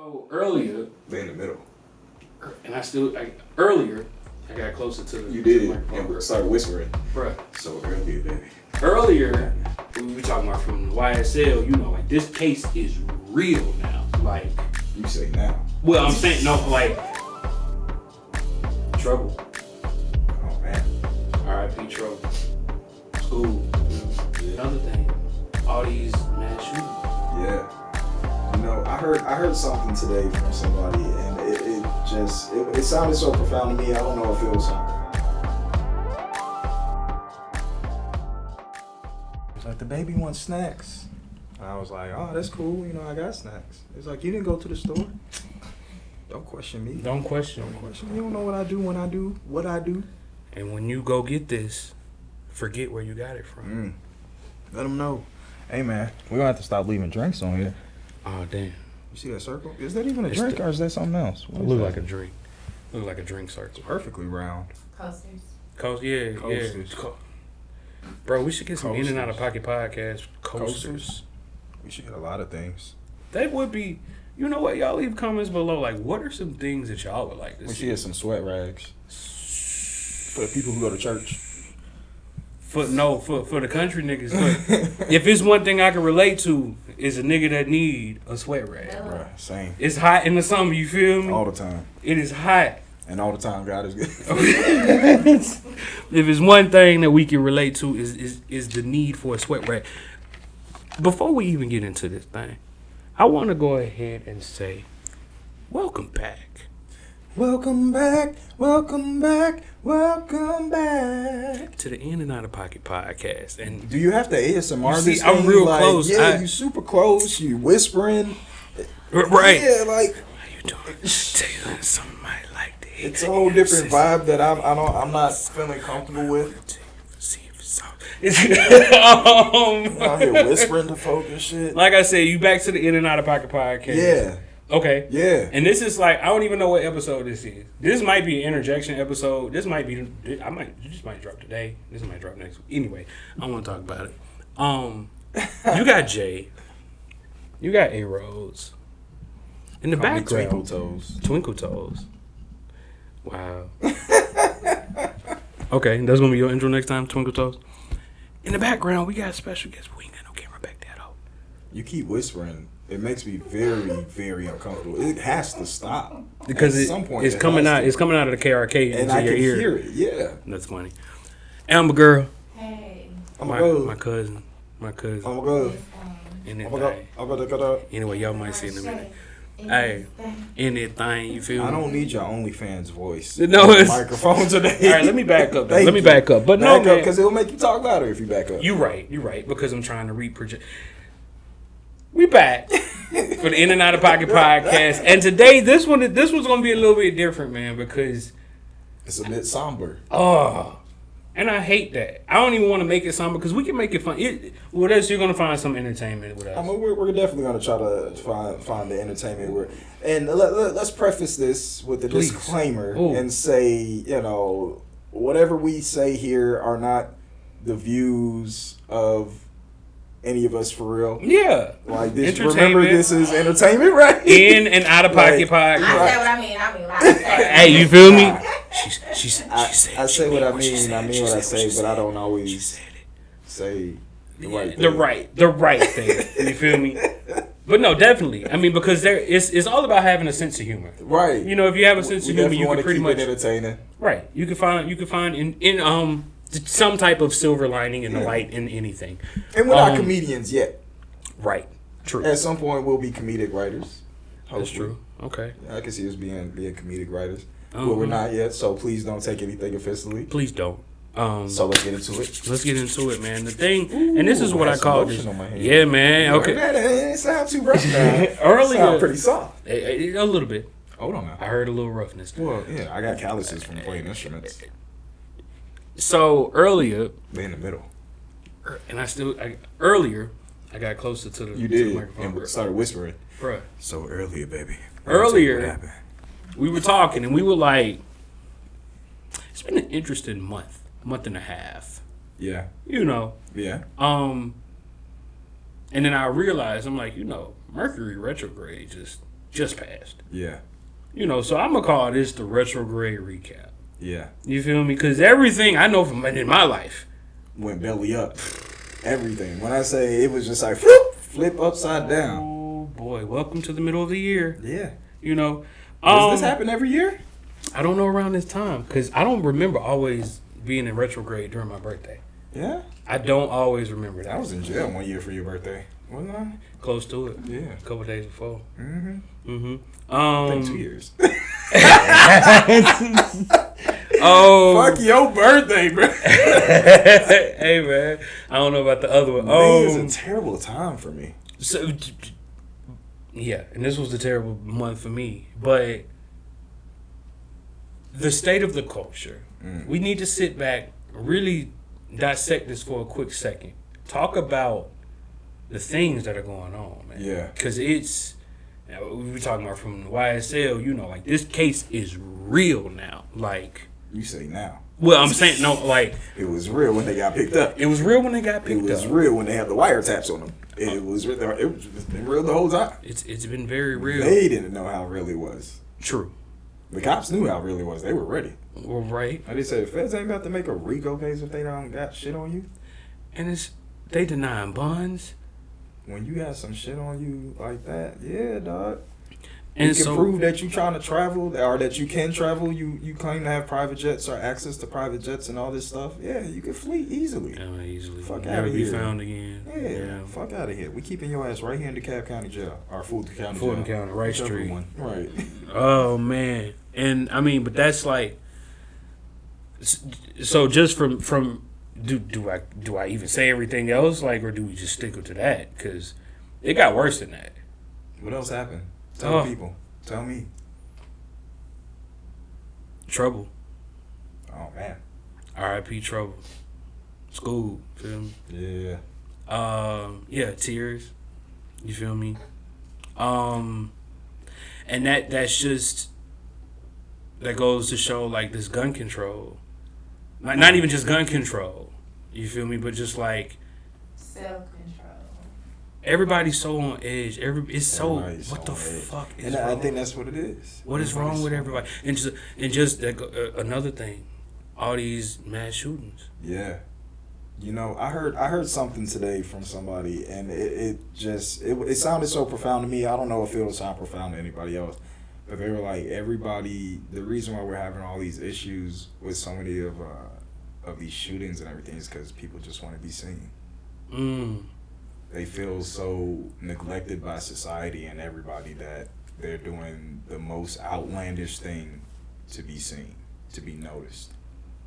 So earlier, They in the middle. and earlier, I got closer to the. You did to the it microphone. and started whispering. Bruh. So earlier, baby. Earlier, we were talking about from the YSL. You know, like this case is real now. Like You say now. well, I'm saying no, like trouble. Oh man. R.I.P. trouble. School. Another thing, all these mass shootings. Yeah. You know, I heard something today from somebody, and it sounded so profound to me. I don't know if it was. It's like the baby wants snacks. And I was like, oh, that's cool. You know, I got snacks. It's like, you didn't go to the store. Don't question me. Don't question. You don't know what I do when I do what I do. And when you go get this, forget where you got it from. Let them know. Hey man, we're gonna have to stop leaving drinks on here. Oh damn. You see that circle? Is that even a It's drink or is that something else? It look like a drink. Look like a drink circle. Perfectly round. Coasters. Yeah. Coasters. Bro, we should get some Coasters. In and Out of Pocket podcast coasters. We should get a lot of things. That would be. You know what? Y'all leave comments below. Like, what are some things that y'all would like to We see? should get some sweat rags for the people who go to church. For the country niggas. But if it's one thing I can relate to, is a nigga that need a sweat rag. Bruh, same. It's hot in the summer. You feel me? All the time. It is hot. And all the time, God is good. If it's one thing that we can relate to is the need for a sweat rag. Before we even get into this thing, I want to go ahead and say, welcome back. Welcome back, welcome back, welcome back. To the In and Out of Pocket podcast. And Do you have to ASMR You see, this I'm thing? real Like, close. Yeah, you super close. You whispering. right. Yeah, like How you doing? Tell you something I like to hear. it's a whole different vibe that I'm not feeling comfortable with. See if it's all. I'm out here whispering to folk and shit. Like I said, you back to the In and Out of Pocket podcast. Yeah, Okay. yeah. And this is like, I don't even know what episode this is. This might be an interjection episode. This might drop today. This might drop next week. Anyway, I want to talk about it. You got Jay. You got A. Rhodes. In the Call me background. Twinkle Toes. Twinkle Toes. Wow. Okay, that's going to be your intro next time, Twinkle Toes. In the background, we got a special guest. We ain't got no camera back there, though. You keep whispering. It makes me very, very uncomfortable. It has to stop Because at some point. it's coming out. has to. It's coming out of the KRK and into I your can ear. hear it. Yeah. That's funny. Amber girl, Hey. I'm my gonna cousin. I'm gonna go. In I'm that gonna thing. go. I'm gonna go. Anyway, y'all might see in a minute. Hey, in that thing, you feel me? I don't need your OnlyFans voice. No, on the it's- microphone today. All right, let me back up. Thank Let me you. back up. But no, man. because it'll make you talk louder if you back up. You're right. Because I'm trying to reproject. We back for the In and Out of Pocket podcast, and today this one's gonna be a little bit different, man, because It's a bit somber. and I hate that. I don't even want to make it somber because we can make it fun. With us, you're gonna find some entertainment with us. I mean, we're definitely going to try to find the entertainment. And let's preface this with a Please. disclaimer Ooh. and say, whatever we say here are not the views of any of us for real. Yeah, Like this. Entertainment. Remember, this is entertainment, right? In and Out of Pocket Like, podcast. I said what I mean. I mean what I said. Hey, you feel me? She said. I say what I mean. I mean what I say, but I don't She always said it. say the right thing. The right thing. You feel me? But no, definitely. I mean, because it's all about having a sense of humor. Right. You know, if you have a sense of humor, definitely you wanna can pretty keep much it entertaining. right. You can find in some type of silver lining in the light in anything. And we're not comedians yet. Right. True. At some point, we'll be comedic writers. That's true. Okay. I can see us being comedic writers. Uh-huh. But we're not yet, so please don't take anything offensively. Please don't. So let's get into it. Let's get into it, man. The thing, and this is what I had some call lotion this. on my hand. Yeah, man. It Okay. didn't sound too rough now. Earlier- Sound pretty soft. A little bit. Hold on I now. heard a little roughness. Well, yeah, I got calluses from playing instruments. So earlier, They in the middle. and earlier, I got closer to the You to the did, microphone. and started whispering. Bruh. So earlier, baby. Earlier- What happened? We were talking and we were like, it's been an interesting month and a half. Yeah. You know. Yeah. And then I realized, I'm like, Mercury retrograde just just passed. Yeah. You know, so I'm gonna call this the retrograde recap. Yeah. You feel me? Because everything I know from in my life went belly up. Everything. When I say it was just like flip upside down. Oh boy, welcome to the middle of the year. Yeah. You know, Does this happen every year? I don't know around this time because I don't remember always being in retrograde during my birthday. Yeah. I don't always remember that. I was in jail 1 year for your birthday, wasn't I? Close to it. Yeah. A couple days before. Mm-hmm. I think 2 years. Oh, fuck your birthday, bro. Hey man, I don't know about the other one. May is a terrible time for me. So yeah, and this was a terrible month for me. But the state of the culture, we need to sit back, really dissect this for a quick second. Talk about the things that are going on, man. Yeah. Because we were talking about from the YSL, you know, like this case is real now. Like, you say now. Well, I'm saying, no, like. It was real when they got picked up. It was real when they got picked up. It was real when they had the wiretaps on them. It was been real the whole time. It's been very real. They didn't know how real it was. True. The cops knew how real it was. They were ready. Well, right. They said the feds ain't about to make a RICO case if they don't got shit on you. And they denying bonds. When you got some shit on you like that, yeah, dog. And you can prove that you trying to travel or that you can travel. You claim to have private jets or access to private jets and all this stuff. Yeah, you can flee easily. Yeah, easily. Fuck out Never of be here. found again. Yeah, fuck out of here. We keeping your ass right here in DeKalb County Jail or Fulton County Fulton Jail. County, Wright Whichever Street. one. Right. Oh man, and I mean, but that's like. So just from do I even say everything else, like, or do we just stick to that? Because it got worse than that. What else happened? Tell people. Tell me. Trouble. Oh man. R.I.P. Trouble. School. Feel me? Yeah. Yeah. Tears. You feel me? And that's just that goes to show like this gun control. Like, not even just gun control. You feel me? But just like self-control. Everybody's so on edge. It's so Everybody's what the on edge. fuck is And wrong? I think that's what it is. What is wrong with everybody? And just another thing, all these mass shootings. Yeah. You know, I heard something today from somebody, and it sounded so profound to me. I don't know if it'll sound profound to anybody else, but they were like, everybody. The reason why we're having all these issues with so many of these shootings and everything is because people just want to be seen. They feel so neglected by society and everybody that they're doing the most outlandish thing to be seen, to be noticed,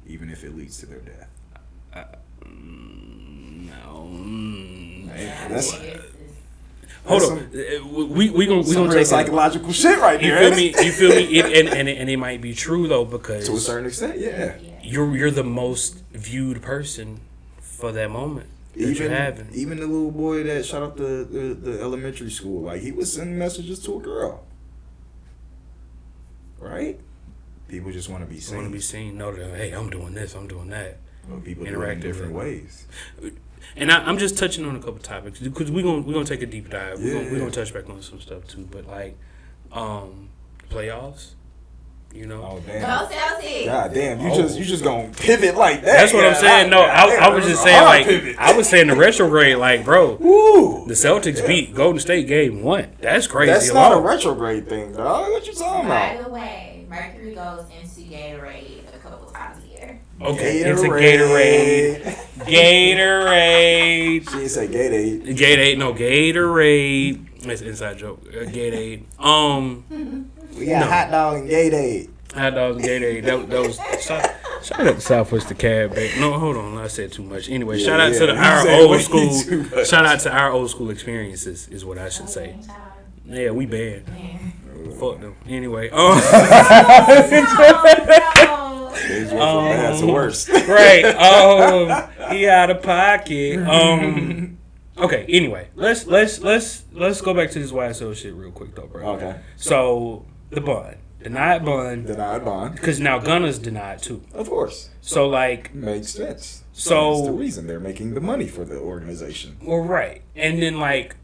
even if it leads to their death. No. That's hold on. We gonna take psychological shit right you there. Feel me? You feel me? And it might be true though, because to a certain extent, yeah. You're the most viewed person for that moment. Even the little boy that shot up the elementary school, like he was sending messages to a girl, right? People just want to be seen. Want to be seen. Know that, hey, I'm doing this, I'm doing that. Well, people interact in different ways. And I'm just touching on a couple topics because we're gonna take a deep dive. We're gonna touch back on some stuff too. But like, playoffs. You know. Oh damn. Go Celtics. God damn, you just gonna pivot like that. That's what I'm saying. No, I was just saying like I was saying the retrograde, like, bro. Ooh. The Celtics beat Golden State game 1. That's crazy. That's not a retrograde thing, dog. What you talking about? By the way, Mercury goes into Gatorade a couple times a year. Okay, it's a Gatorade. Gatorade. She didn't say Gatorade. Gatorade, no Gatorade. That's an inside joke. Gatorade. We got hot dog and Gatorade. Hot dog and Gatorade. That was shout out to Southwest DeKalb, baby. No, hold on, I said too much. Anyway, shout out to our old school. Shout out to our old school experiences is what I should say. Yeah, we bad. Fuck them. Anyway, These went from bad to worse. Right. He out of pocket. Okay. Anyway, let's go back to this YSL shit real quick though, bro. Okay. So the bond, denied bond, because now Gunna's denied too. Of course. So like makes sense. So that's the reason they're making the money for the organization. Well, right, and then like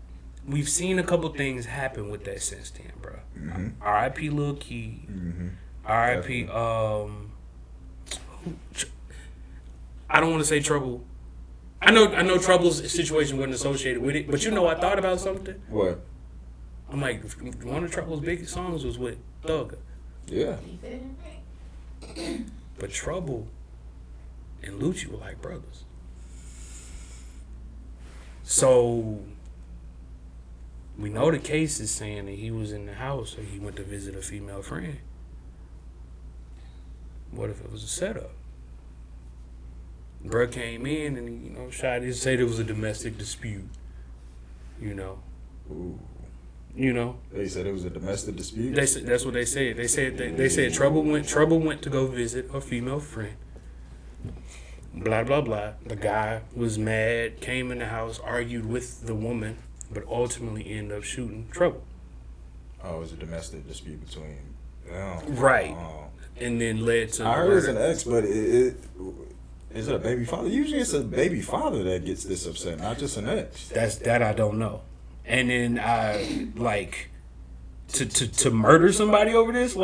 we've seen a couple things happen with that since then, bro. Mm-hmm. R.I.P. Lil Key. Mm-hmm. R.I.P. I don't want to say Trouble. I know Trouble's situation wasn't associated with it, but you know I thought about something. What? I'm like, one of Trouble's biggest songs was with Thugger. Yeah. But Trouble and Lucci were like brothers. So we know the case is saying that he was in the house or he went to visit a female friend. What if it was a setup? Bruh came in and, Shotty said it was a domestic dispute. Ooh. They said it was a domestic dispute. They said that's what they said. They said Trouble went to go visit a female friend. Blah blah blah. The guy was mad, came in the house, argued with the woman, but ultimately ended up shooting Trouble. Oh, it was a domestic dispute between them. Right. Oh. And then led to. I heard it was an ex, but is it a baby father? Usually it's a baby father that gets this upset, not just an ex. That I don't know. And then to murder somebody over this,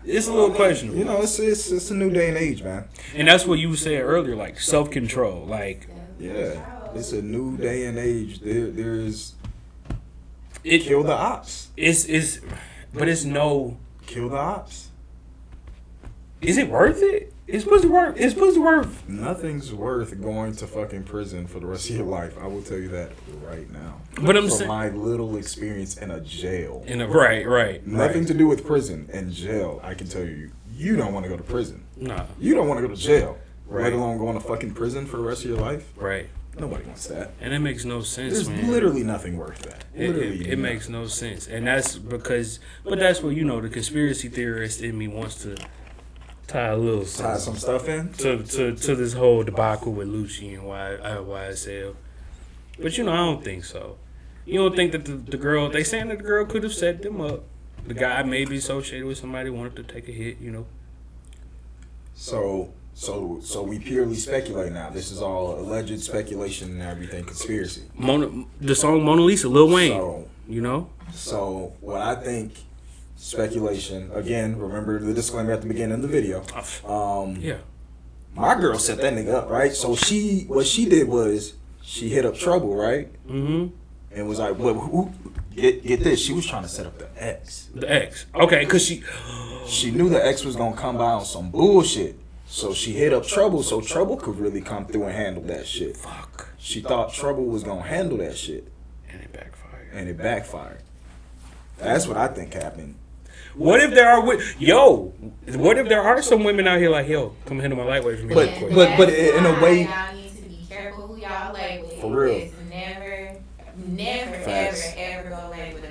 it's a little questionable. It's a new day and age, man. And that's what you were saying earlier, self-control, Yeah, it's a new day and age. There's kill the ops. But it's no. Kill the ops. Is it worth it? It's supposed to worth. Nothing's worth going to fucking prison for the rest of your life. I will tell you that right now. But I'm from saying, my little experience in a jail. Right. Nothing to do with prison and jail. I can tell you, you don't want to go to prison. Nah. You don't want to go to jail. Right. Let alone going to fucking prison for the rest of your life. Right. Nobody wants that. And it makes no sense, There's man. literally nothing worth that. It makes no sense. And that's because, but that's what, the conspiracy theorist in me wants to tie some stuff in to this whole debacle with Lucci and YSL. But I don't think so. You don't think that the girl, they saying that the girl could have set them up. The guy may be associated with somebody who wanted to take a hit, So we purely speculate now. This is all alleged speculation and everything, conspiracy. The song Mona Lisa, Lil Wayne, So what I think, speculation, again, remember the disclaimer at the beginning of the video. Yeah. My girl set that nigga up, right? So what she did was she hit up Trouble, right? Mm-hmm. And was like, well, get this. She was trying to set up the ex. The ex. Okay, because she knew the ex was going to come by on some bullshit. So she hit up Trouble so Trouble could really come through and handle that shit. Fuck. She thought Trouble was going to handle that shit. And it backfired. That's what I think happened. What if there are some women out here like, come handle my lightweight for me real quick. But in a way, y'all need to be careful who y'all lay with. For real. It's never, Facts. ever go lay with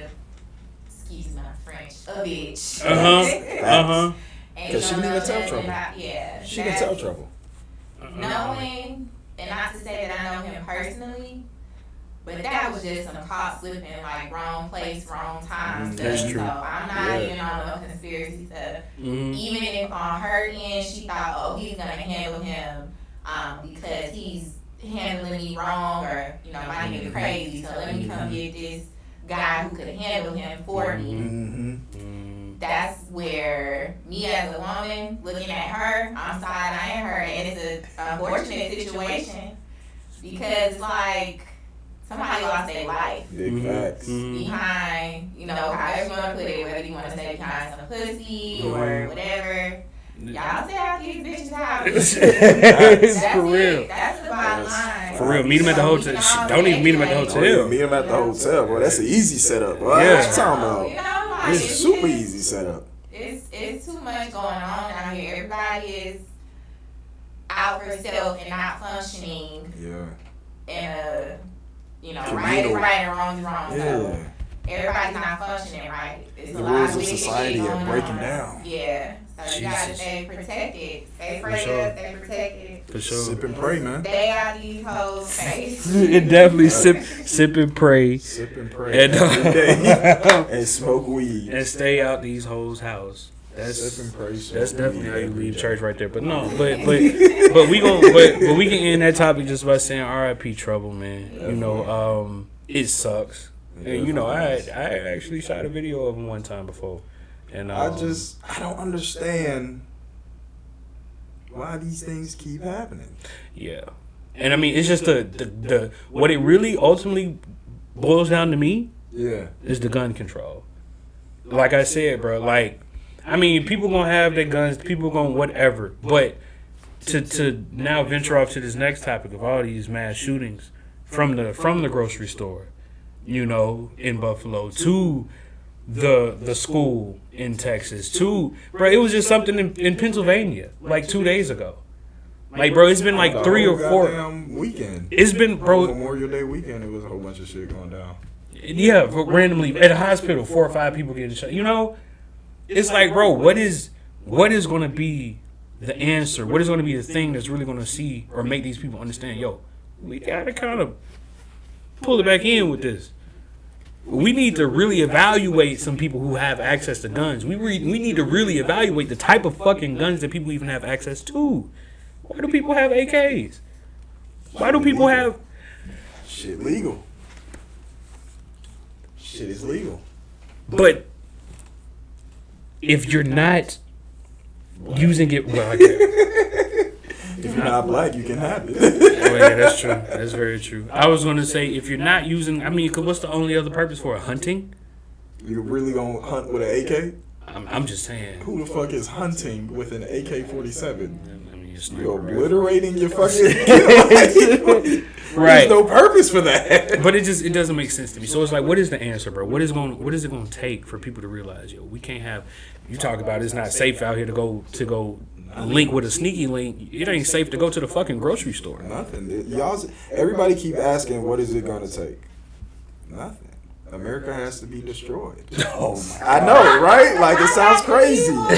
excuse my French, a bitch. Because she didn't even tell Trouble. She didn't tell Trouble. Knowing, and not to say that I know him personally, but that was just some caught slipping, wrong place, wrong time stuff. That's true. So I'm not even on no conspiracy stuff. Mm-hmm. Even if on her end she thought, he's gonna handle him because he's handling me wrong, or my nigga crazy, so let me come get this guy who could handle him for me. Mm-hmm. That's where me as a woman looking at her, I'm side-eyeing her, and it's an unfortunate situation because somebody lost their life. Big facts. Behind, however you want to put it, whether you want to say behind some pussy or whatever. Y'all stay out these bitches' houses. That's for real. It. That's the bottom line. For real. Meet them at the hotel. Don't even meet them at the hotel. Meet them at the hotel, boy. That's an easy setup, boy. Yeah. What you talking about? It's a super easy setup. It's too much going on out here. Everybody is out for self and not functioning. Yeah. In a right is right and wrong is wrong. Yeah. So everybody's not functioning right. It's The a lot rules of of wicked society shit are going breaking on. down. Yeah. So you gotta Jesus. stay protected. Stay prayed sure. up, stay protected. For sure. Sip and pray, man. Stay out these hoes' face. It definitely sip and pray. Sip and pray And, every day. And smoke weed. And stay out these hoes' house. Sip and pray. That's definitely how you leave church right there. But no, but we can end that topic just by saying R.I.P. Trouble, man. It sucks. And you know, I actually shot a video of him one time before, and I don't understand why these things keep happening. Yeah, and I mean, it's just the what it really ultimately boils down to me. Yeah, is the gun control. Like I said, bro. Like, I mean, people gonna have their guns, people gonna whatever, but to now venture off to this next topic of all these mass shootings from the grocery store, you know, in Buffalo, to the school in Texas, to, bro, it was just something in Pennsylvania like 2 days ago. Like, bro, it's been like 3 or 4 weekend. It's been, bro, Memorial Day weekend. It was a whole bunch of shit going down. Yeah, randomly at a hospital, 4 or 5 people getting shot. You know, it's like, bro, what is going to be the answer? What is going to be the thing that's really going to see or make these people understand? Yo, we got to kind of pull it back in with this. We need to really evaluate some people who have access to guns. We need to really evaluate the type of fucking guns that people even have access to. Why do people have AKs? Why do people have shit legal? Shit is legal. But if you're not using it, well, I can't. If you're not black, you can have it. Oh, yeah, that's true. That's very true. I was going to say, if you're not using, I mean, what's the only other purpose for it? Hunting? You really gonna hunt with an AK? I'm just saying. Who the fuck is hunting with an AK-47? I mean, it's You're obliterating your fucking kill. Right. There's no purpose for that. But it doesn't make sense to me. So it's like, what is the answer, bro? What is it going to take for people to realize, yo, we can't have, you talk about it's not safe out here to go link with a sneaky link. It ain't safe to go to the fucking grocery store. Nothing. Everybody keep asking, what is it going to take? Nothing. America has to be destroyed. Oh my I know, right? Like, it sounds crazy. I'm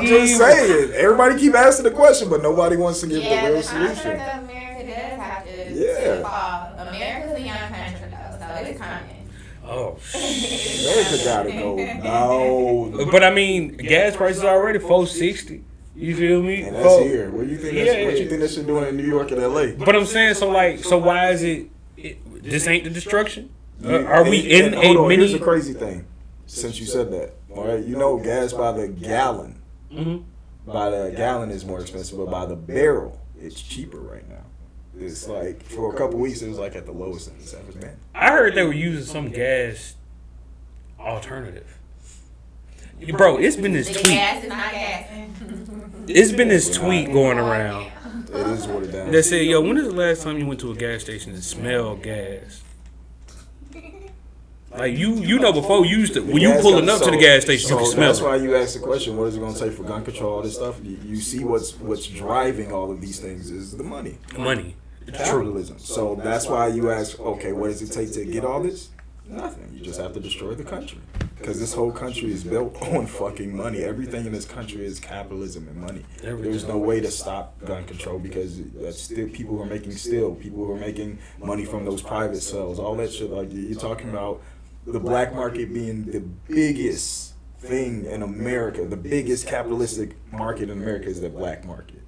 just saying. Everybody keep asking the question, but nobody wants to give the real solution. America does have to fall. America's a young country, though, so it's coming. Oh, America gotta go. No. But I mean, gas prices are already $4.60. You feel me? And that's here. What do you think? What you think that shit doing in New York and LA? But I'm saying, so why is it? This ain't the destruction. Are we in a mini? Here's the crazy thing. Since you said that, all right, you know, gas by the gallon. Mm-hmm. By the gallon is more expensive, but by the barrel, it's cheaper right now. It's like for a couple weeks, it was like at the lowest it's ever been. I heard they were using some gas alternative. Bro, it's been this tweet. Gas is not gas. It's been this tweet going around. It is what it does. They said, yo, when is the last time you went to a gas station and smelled gas? Like, you know, before you used to, when you pulling up to the gas station, you can smell that's it. why you ask the question, what is it going to take for gun control, all this stuff? You see what's driving all of these things is the money. Money. Capitalism. So that's why you ask, okay, what does it take to get all this? Nothing. You just have to destroy the country. Because this whole country is built on fucking money. Everything in this country is capitalism and money. There's no way to stop gun control because that's still people who are making steel, people who are making money from those private sales, all that shit. Like, you're talking about the black market being the biggest thing in America. The biggest capitalistic market in America is the black market.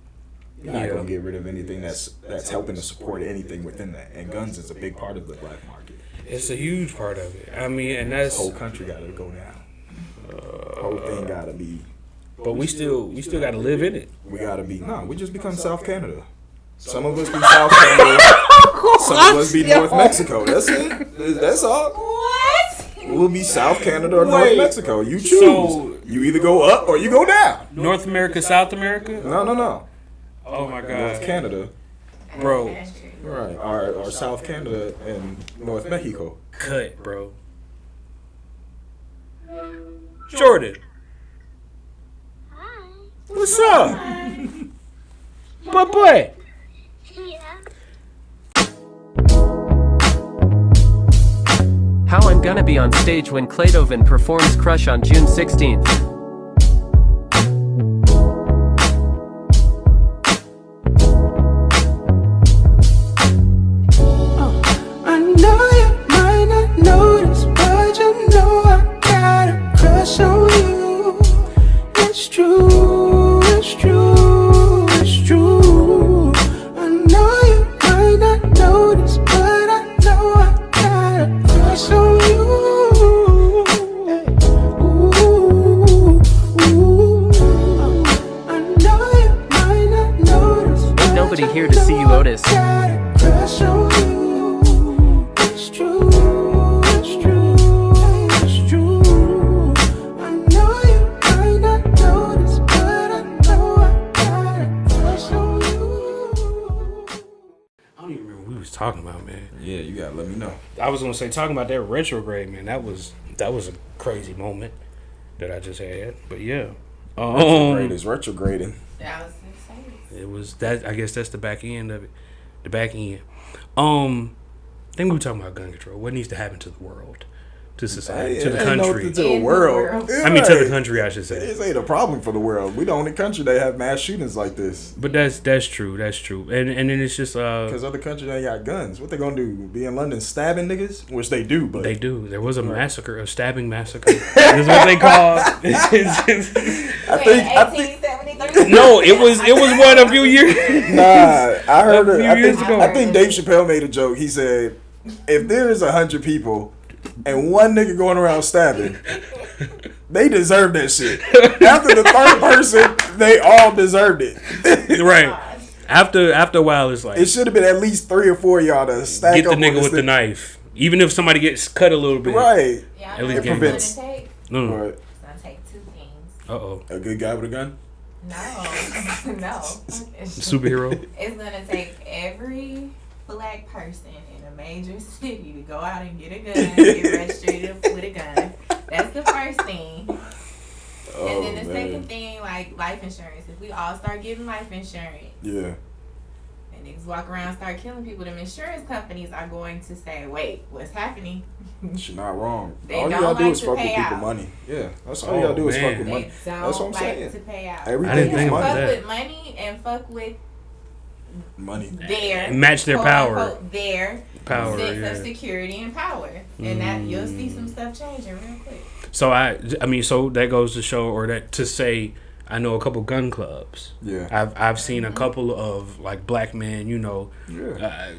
You're not going to get rid of anything that's helping to support anything within that. And guns is a big part of the black market. It's a huge part of it. I mean, and that's... The whole country got to go down. The whole thing got to be... But we still got to live in it. We got to be... No, we just become South Canada. Some of us be South Canada. Some of us be North Mexico. That's it. That's all. What? We'll be South Canada or North Mexico. You choose. So, you either go up or you go down. North America, South America? No. Oh, my God. North Canada. Bro. Right. Or South Canada and North Mexico. Cut, bro. Jordan. Hi. What's up? Boy. Yeah. How I'm gonna be on stage when Claydoven performs Crush on June 16th. I know you might not notice, but you know I got a crush on you. It's true, it's true, it's true. I know you might not notice, but I know talking about, man. Yeah, you gotta let me know. I was gonna say, talking about that retrograde, man. That was a crazy moment that I just had. But yeah, Retrograde is retrograding. That was insane. it was that. I guess that's the back end of it. The back end. I think we were talking about gun control. What needs to happen to the world, to society, to the country? To the world. I mean, to the country, I should say. This ain't a problem for the world. We the only country that have mass shootings like this. But that's true. That's true. And then it's just Because other countries ain't got guns. What they gonna do? Be in London stabbing niggas? Which they do, but they do. There was a massacre, a stabbing massacre. That's what they call. I think 1873. No, it was one a few years. nah. I heard A few it. years ago. I think Dave Chappelle made a joke. He said, if there's 100 people and one nigga going around stabbing, they deserve that shit. After the third person, they all deserved it. Right. After a while, it's like It should have been at least 3 or 4 of y'all to stack get up the nigga on this with the thing. knife. Even if somebody gets cut a little bit. Right. Yeah, At least it's get gonna prevents- take. No. Right. It's gonna take two things. Uh-oh. A good guy with a gun? No, no. Superhero. It's gonna take every black person in a major city to go out and get a gun, get registered with a gun. That's the first thing. Oh, And then the man. second thing, like life insurance. If we all start getting life insurance, Yeah. and niggas walk around start killing people, them insurance companies are going to say, "Wait, what's happening?" She's not wrong. They All you don't gotta do like is to fuck with pay people out. money. Yeah, that's all you gotta do is man. fuck with They money. don't That's what I'm like saying. to pay out. Everything I didn't is think fuck about money. that. with money and fuck with Money. their Match their quote, power. unquote, their Power, sense yeah. of security and power, and that you'll see some stuff changing real quick. So I mean, so that goes to show, or that to say, I know a couple gun clubs. Yeah. I've seen a couple of like black men, Yeah.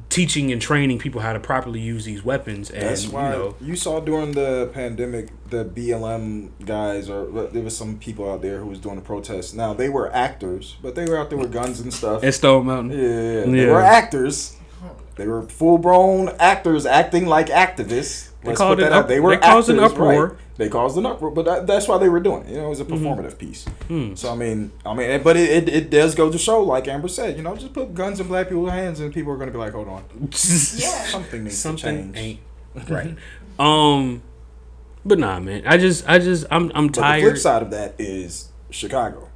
teaching and training people how to properly use these weapons. And That's why you know, you saw during the pandemic, the BLM guys, or there was some people out there who was doing the protests. Now they were actors, but they were out there with guns and stuff. at Stone Mountain. Yeah, they Yeah. were actors. They were full-blown actors acting like activists. Let's called put that it out. up- They were they caused an actors, uproar. right. They caused an uproar, but that's why they were doing it. You know, it was a performative piece. So I mean, but it does go to show, like Amber said, just put guns in black people's hands, and people are going to be like, hold on, Yeah. something needs to Something change. ain't right. But nah, man. I'm But the tired. flip side of that is Chicago,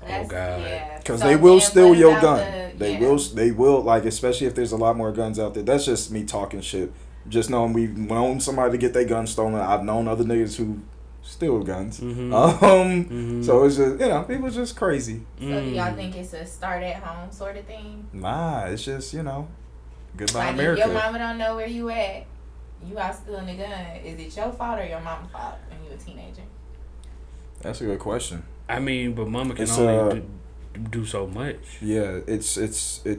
That's, God. yeah. because So they will then steal what your about gun. the- yeah. They will, like, especially if there's a lot more guns out there. That's just me talking shit. Just knowing we've known somebody to get their gun stolen. I've known other niggas who steal guns. So it's just people just crazy. So do y'all think it's a start at home sort of thing? Nah, it's just goodbye Like America. if your mama don't know where you at, you out stealing a gun. Is it your fault or your mama's fault when you a teenager? That's a good question. I mean, but mama can It's, only do so much. Yeah, it's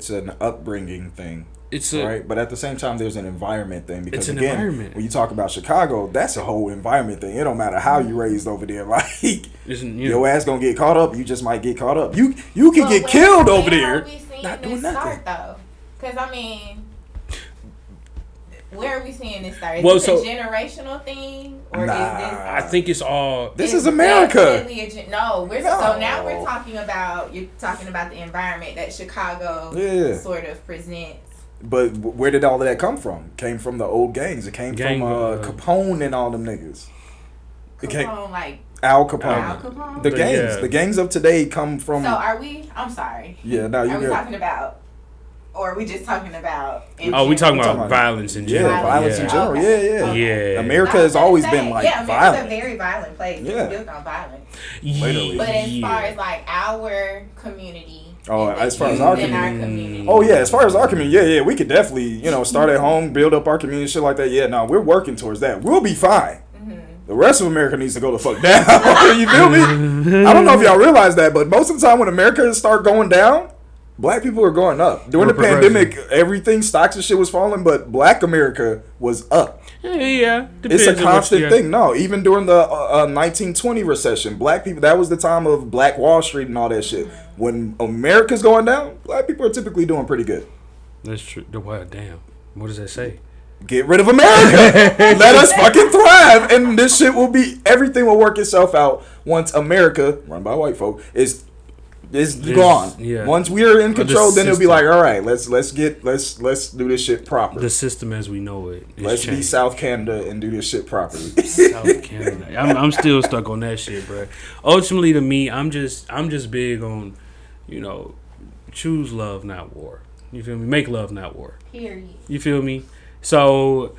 an upbringing thing. It's a Right, but at the same time, there's an environment thing because It's an again, environment. when you talk about Chicago, that's a whole environment thing. It don't matter how you raised over there, like your ass gonna get caught up. You just might get caught up. You can get killed over there. Where are we seeing not this doing nothing. start though? Because I mean, where are we seeing this start? Is Well, this so- a generational thing, or Nah. I think it's all. This is is America. definitely so No. now we're talking about you're talking about the environment that Chicago Yeah. sort of presents. But where did all of that come from? Came from the old gangs. It came Gang, from Capone and all them niggas. It came Capone, like Al Capone. Al Capone. The The- gangs. yeah. The gangs of today come from. So are we? I'm sorry. Yeah, no, Are you we good. talking about, or are we just talking about? Oh, we talking We're talking about about- violence in Yeah, general. violence in general. Yeah. Yeah. America I has was gonna always say, been like America's violent. a very violent place. Yeah. It's built on violence. Literally. But as Yeah. far as like our community, Oh, and the as far as youth our in community. Oh yeah, as far as our community, yeah, we could definitely, start at home, build up our community, shit like that. Yeah, no, we're working towards that. We'll be fine. The rest of America needs to go the fuck down. You feel me? I don't know if y'all realize that, but most of the time when America start going down, black people are going up. During We're the pandemic, everything, stocks and shit was falling, but black America was up. Yeah. It's a Depends on constant what you- thing. No, even during the 1920 recession, black people, that was the time of Black Wall Street and all that shit. When America's going down, black people are typically doing pretty good. That's true. Wow, damn. What does that say? Get rid of America. Let us fucking thrive. And everything will work itself out once America, run by white folk, is It's gone. Yeah. Once we're in control, then it'll be system. like, all right, let's do this shit proper. The system as we know it. Let's be changed. South Canada and do this shit properly. South Canada. I'm still stuck on that shit, bro. Ultimately, to me, I'm just big on, choose love, not war. You feel me? Make love, not war. Period. You feel me? So,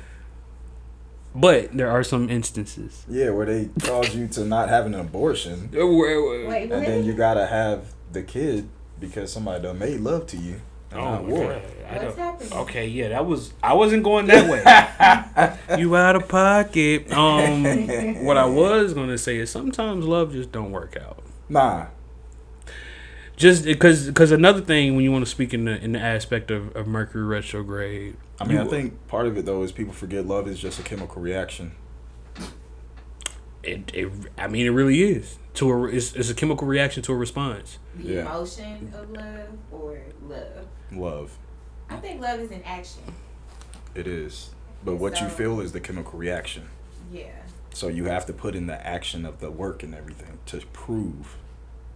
but there are some instances. Yeah, where they cause you to not having an abortion, Wait, and what? then you gotta have the kid because somebody done made love to you. And Oh not my war. God. What's happening? Okay, yeah, I wasn't going that way. You out of pocket. What I was gonna say is sometimes love just don't work out. Nah. Just because another thing when you want to speak in the aspect of Mercury retrograde. I mean, I think part of it though is people forget love is just a chemical reaction. It really is. It's a chemical reaction to a response. The Yeah. emotion of love or love? Love. I think love is an action. It is. But what you So- feel is the chemical reaction. Yeah. So you have to put in the action of the work and everything to prove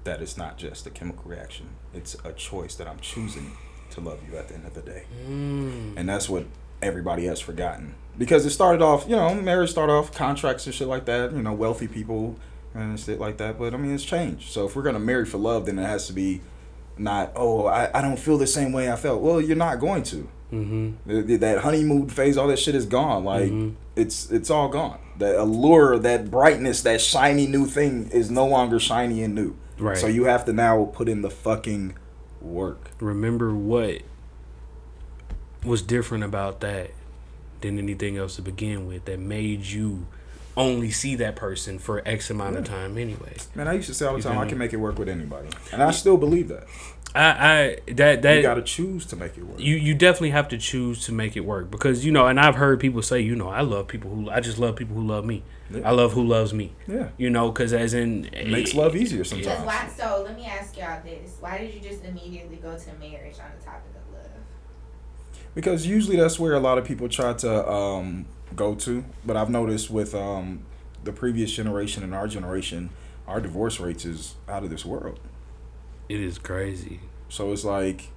that it's not just a chemical reaction. It's a choice that I'm choosing to love you at the end of the day. And that's what everybody has forgotten. Because it started off, marriage started off contracts and shit like that, wealthy people and shit like that. But I mean, it's changed. So if we're going to marry for love, then it has to be not, I don't feel the same way I felt. Well, you're not going to. Mm-hmm. That honeymoon phase, all that shit is gone. Like, it's all gone. The allure, that brightness, that shiny new thing is no longer shiny and new. Right. So you have to now put in the fucking work. Remember what was different about that than anything else to begin with that made you only see that person for X amount of time anyway. Man, I used to say all the You time, feel I me? can make it work with anybody. And I still believe that. You You gotta choose to make it work. You definitely have to choose to make it work because and I've heard people say I just love people who love me. Yeah. I love who loves me. Yeah. Because as in It makes love easier Because sometimes. so let me ask y'all this. Why did you just immediately go to marriage on the topic of love? Because usually that's where a lot of people try to go to. But I've noticed with the previous generation and our generation, our divorce rates is out of this world. It is crazy. So it's like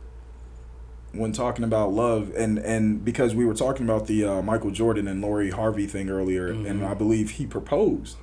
when talking about love and because we were talking about the Michael Jordan and Lori Harvey thing earlier, and I believe he proposed.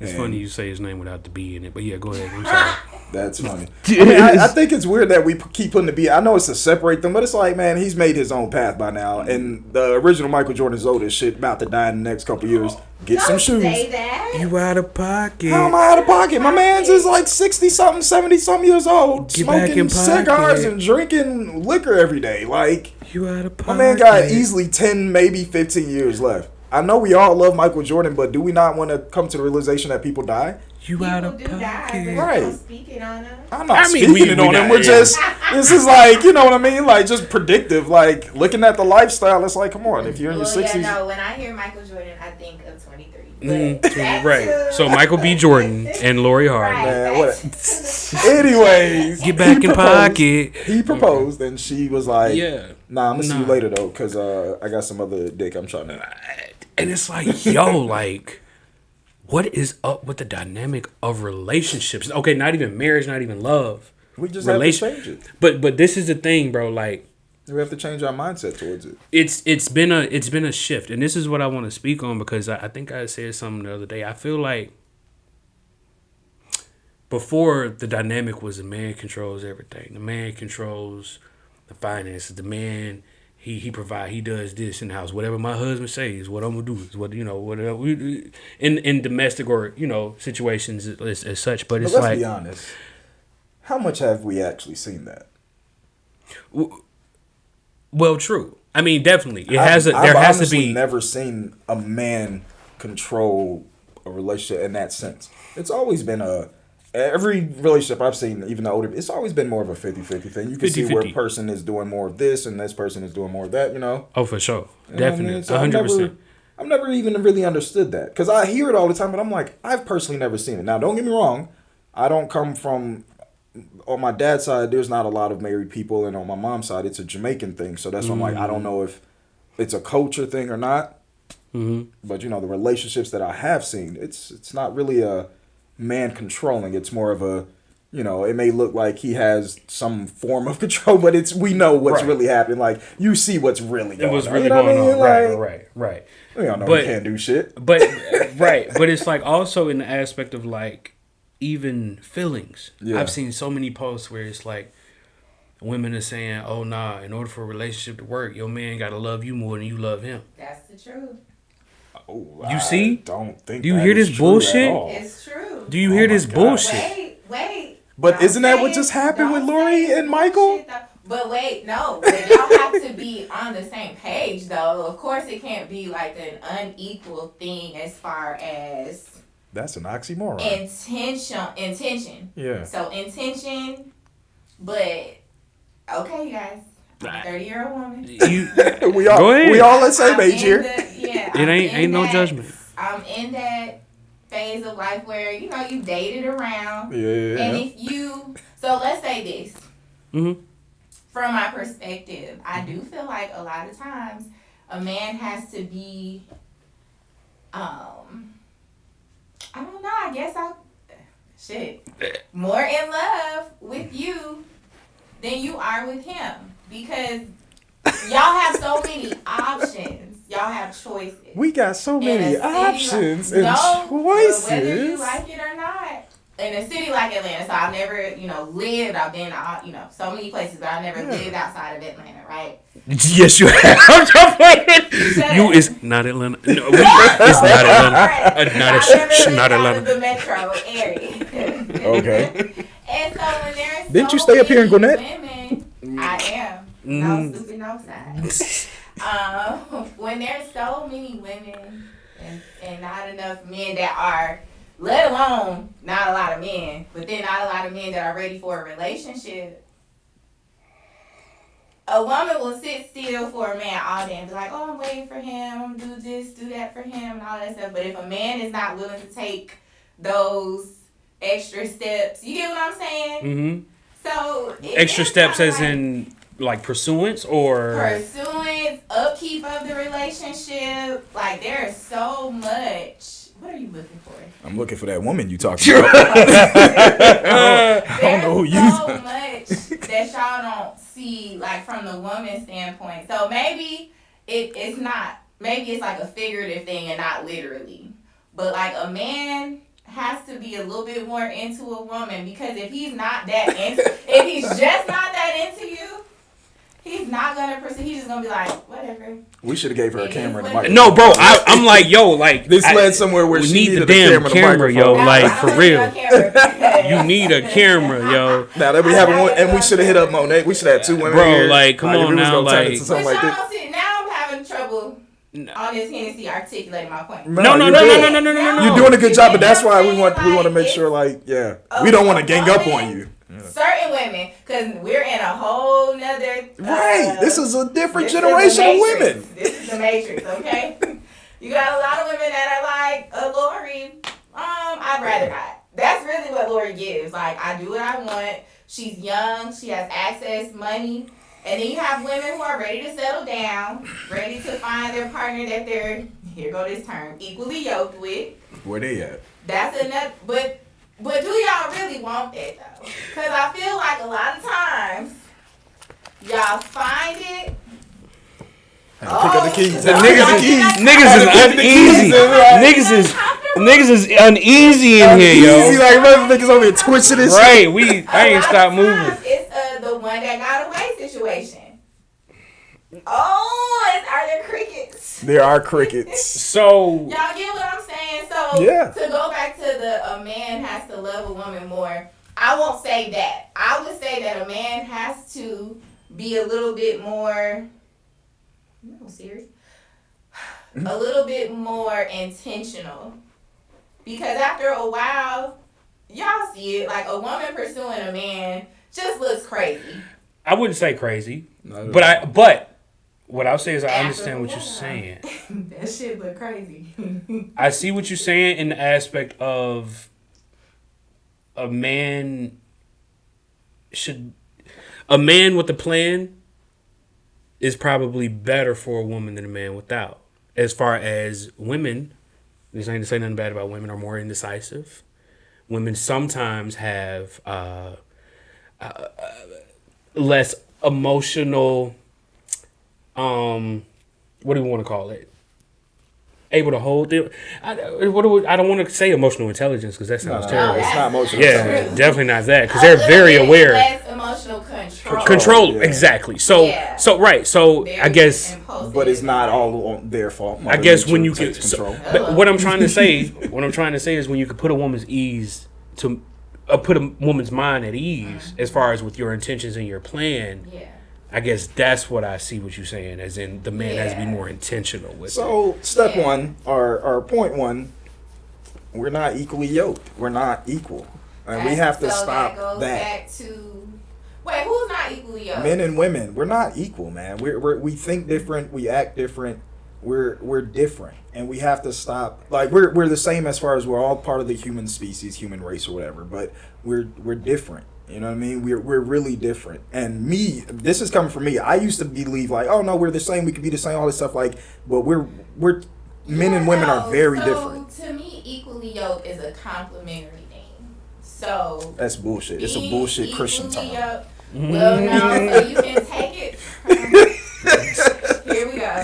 It's And funny you say his name without the B in it, but yeah, go ahead. I'm sorry. That's funny. I mean, I think it's weird that we keep putting the B. I know it's to separate them, but it's like, man, he's made his own path by now. And the original Michael Jordan's old as shit, about to die in the next couple years. Get some Don't shoes. say that. You out of pocket. How am I out of pocket? My man's is like 60-something, 70-something years old, Get back smoking in cigars pocket. and drinking liquor every day. Like, You out of pocket. my man got easily 10, maybe 15 years left. I know we all love Michael Jordan, but do we not want to come to the realization that people die? You out of People do die, pocket. but Right. you don't speak it on them. I'm not I mean, speaking we it on not- him. We're yeah. just, this is like, you know what I mean? Like, just predictive. Like, looking at the lifestyle, it's like, come on, if you're in your Well, 60s. yeah, no. When I hear Michael Jordan, I think of 23. Right. So Michael B. Jordan and Lori Harvey. Right. Man, what? Anyways, Get back he in proposed. pocket. He proposed, and she was like, Yeah. nah, I'm going to see you Nah. later, though, because I got some other dick I'm trying to. And it's like, yo, like, what is up with the dynamic of relationships? Okay, not even marriage, not even love. We just have to change it. But this is the thing, bro. Like, We have to change our mindset towards it. it's been a shift, and this is what I want to speak on because I think I said something the other day. I feel like before the dynamic was the man controls everything. The man controls the finances. The man he provide. He does this in the house. Whatever my husband says is what I'm gonna do. Is what whatever we in domestic or situations as such. But But it's let's like be honest. How much have we actually seen that? well, true. I mean, definitely it I've has to honestly be. never seen a man control a relationship in that sense. It's always been every relationship I've seen, even the older, it's always been more of a 50-50 thing. You can see where a 50-50. person is doing more of this and this person is doing more of that, Oh, for sure, You know what I mean? definitely, So I've 100%. I've never even really understood that because I hear it all the time, but I'm like, I've personally never seen it. Now, don't get me wrong, I don't come from. On my dad's side, there's not a lot of married people, and on my mom's side, it's a Jamaican thing. So that's why I'm like, I don't know if it's a culture thing or not. Mm-hmm. But the relationships that I have seen, it's not really a man controlling. It's more of a You know, it may look like he has some form of control, but we know what's really happening. Like, you see what's really going on. What's really going on. Right. We all know he can't do shit. But but it's like also in the aspect of like even feelings. Yeah. I've seen so many posts where it's like women are saying, "Oh nah, in order for a relationship to work, your man gotta love you more than you love him." That's the truth. Oh, You see? Don't think. Do you that hear is this true bullshit? at all. It's true. Do you hear this God. bullshit? Wait. But Don't isn't that say what just it. happened Don't with say Lori it's and Michael? bullshit, though. But wait, no. But y'all have to be on the same page, though. Of course, it can't be like an unequal thing as far as That's an oxymoron. intention. Yeah. So intention, but okay, you guys. I'm a 30-year-old woman. we all Go ahead. we all the same I'm age in here. It ain't no judgment. I'm in that phase of life where you dated around, Yeah. and if you let's say this. Mm-hmm. From my perspective, I do feel like a lot of times a man has to be, I don't know, I guess more in love with you than you are with him, because y'all have so many options. Y'all have choices. We got so many options and choices. Whether you choices. like it or not. In a city like Atlanta, so I've never, lived. I've been, so many places, but I've never lived outside of Atlanta, right? Yes, you have. I'm just playing. You is not Atlanta. No, it's not Atlanta. I've never Not lived out Atlanta. of the metro area. Okay. And so when there's Didn't you stay up here in Gwinnett? Women, I am. No stupid, no side. When there's so many women and not enough men that are, let alone not a lot of men, but then not a lot of men that are ready for a relationship, a woman will sit still for a man all day and be like, oh, I'm waiting for him, I'm gonna do this, do that for him, and all that stuff. But if a man is not willing to take those extra steps, you get what I'm saying? Mm-hmm. So Extra steps as in like pursuance or pursuance, upkeep of the relationship. Like there's so much. What are you looking for? I'm looking for that woman you talking about. There's know who so much that y'all don't see, like from the woman's standpoint. So maybe it's not. Maybe it's like a figurative thing and not literally. But like a man has to be a little bit more into a woman, because if he's not that if he's just not that into you, he's not gonna pursue. He's just gonna be like, whatever. We should have gave her a camera and a microphone. no, bro. I'm like, yo, like This led somewhere where we she need needed the a damn camera and a yo. microphone. Like I for don't real, need no camera. you need a camera, yo. Now that we having one, and we should have hit up Monet. We should have 2 women Bro, here. like, come if on we was now, gonna turn it like- to But something y'all like this. don't see. Now I'm having trouble on this Hennessy articulating my point. No, No. You're doing a good job, but that's why we want Like, to make sure, like, we don't want to gang up on you. Certain women, because we're in a whole nother. Right. This is a different this is generation the of Matrix. women. This is the Matrix, okay? You got a lot of women that are like, Lori, I'd rather not. That's really what Lori gives. Like, I do what I want. She's young. She has access, money. And then you have women who are ready to settle down, ready to find their partner that they're, here go this term, equally yoked with. Where they at? That's another, but do y'all really want that though? Because I feel like a lot of times, y'all find it. Pick up the keys. Niggas is uneasy. Niggas is uneasy in here, Easy, yo. like motherfuckers over here twitching this shit. Right, I ain't stopped moving. It's the one that got away situation. Oh, are there crickets? There are crickets. So Y'all get what I'm saying? So Yeah. to go back to a man has to love a woman more, I won't say that. I would say that a man has to be a little bit more, serious, a little bit more intentional. Because after a while, y'all see it, like a woman pursuing a man just looks crazy. I wouldn't say crazy, but what I'll say is I understand what you're saying. That shit look crazy. I see what you're saying in the aspect of a man with a plan is probably better for a woman than a man without. As far as women, this ain't to say nothing bad about women, are more indecisive. women sometimes have less emotional, what do we want to call it? Able to hold them. I don't want to say emotional intelligence because that sounds terrible. It's not emotional. Yeah, intelligence. definitely not that because they're very aware. Less emotional control. Control, Yeah. exactly. So, Yeah. so right. So Very I guess, impulsive. But it's not all on their fault. I guess Mother when Nature you can. takes control. But what I'm trying to say is when you can put a woman's ease to, put a woman's mind at ease as far as with your intentions and your plan. Yeah. I guess that's what I see what you're saying, as in the man has to be more intentional with it. So step one, or point one, we're not equally yoked. We're not equal, and we have to stop that. Goes that. Back to, wait, who's not equally yoked? Men and women, we're not equal, man. We think different, we act different. We're different, and we have to stop. Like we're the same as far as we're all part of the human species, human race, or whatever. But we're different. You know what I mean? We're really different. And this is coming from me. I used to believe like, oh no, we're the same. We could be the same. All this stuff like, but we're men and women are very different. To me, equally yoked is a complimentary thing. So That's bullshit. It's a bullshit Christian term. Well, no, so you can take it. Here we go.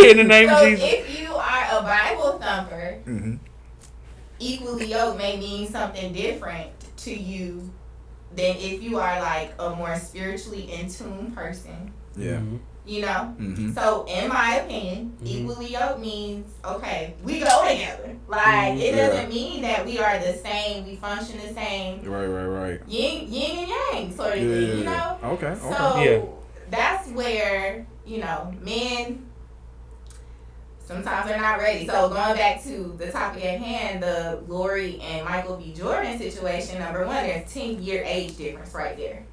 In the name of So Jesus. if you are a Bible thumper, Mm-hmm. equally yoked may mean something different to you than if you are like a more spiritually in tune person. Yeah. You know? Mm-hmm. So in my opinion, equally yoked means, okay, we go together. Like, it doesn't mean that we are the same, we function the same. Right. Yin and yang sort of thing, you know? Okay. So that's where, men sometimes they're not ready. So going back to the topic at hand, the Lori and Michael B. Jordan situation, number one, there's 10-year age difference right there.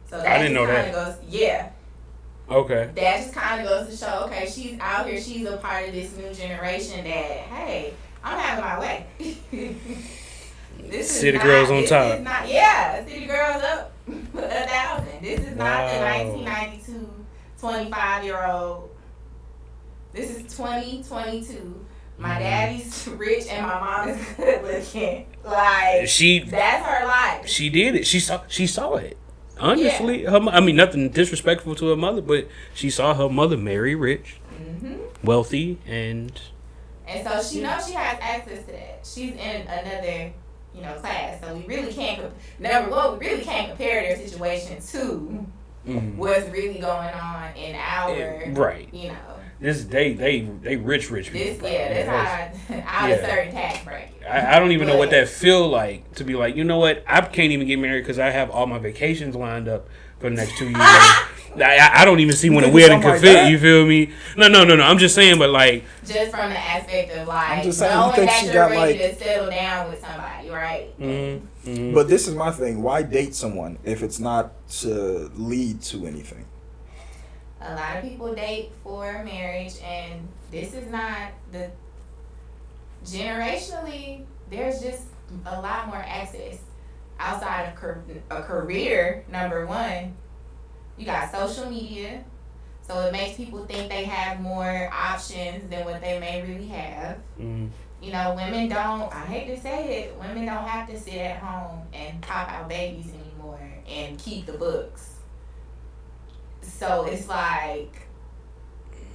So that I didn't know that. Okay. That just kind of goes to show, okay, she's out here, she's a part of this new generation that, hey, I'm having my way. City girls on top. City girls up 1,000. This is not the 1992 25-year-old. This is 2022. My daddy's rich and my mom is good looking. Like, that's her life. She did it. She saw it. Honestly, nothing disrespectful to her mother, but she saw her mother marry rich, wealthy, and so she knows she has access to that. She's in another, class. So we really can't. Number one, we really can't compare their situation to what's really going on in our right. This they rich people. This how out of certain tax bracket. I don't even know what that feel like to be like. You know what? I can't even get married because I have all my vacations lined up for the next 2 years. I don't even see when a wedding could fit. Like, you feel me? No. I'm just saying, but like just from the aspect of like I'm just saying, knowing that you're ready to settle down with somebody, right? But this is my thing. Why date someone if it's not to lead to anything? A lot of people date for marriage, and this is not the generationally. There's just a lot more access outside of a career. Number one, you got social media, so it makes people think they have more options than what they may really have. Women don't. I hate to say it, women don't have to sit at home and pop out babies anymore and keep the books. So it's like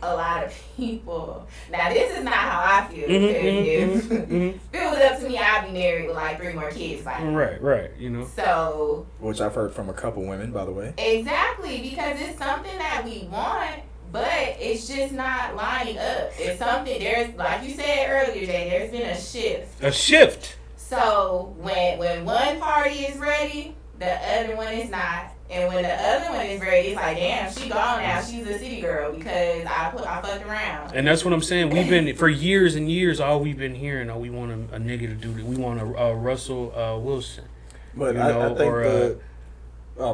a lot of people. Now this is not how I feel. If it was up to me, I'd be married with like 3 more kids by now. Right. So, which I've heard from a couple women, by the way. Exactly, because it's something that we want, but it's just not lining up. It's something there's, like you said earlier, Jay. There's been a shift. So when one party is ready, the other one is not. And when the other one is ready, it's like, damn, she gone now. She's a city girl because I fucked around. And that's what I'm saying. We've been, for years and years, all we've been hearing, we want a nigga to do that. We want a Russell Wilson. But I think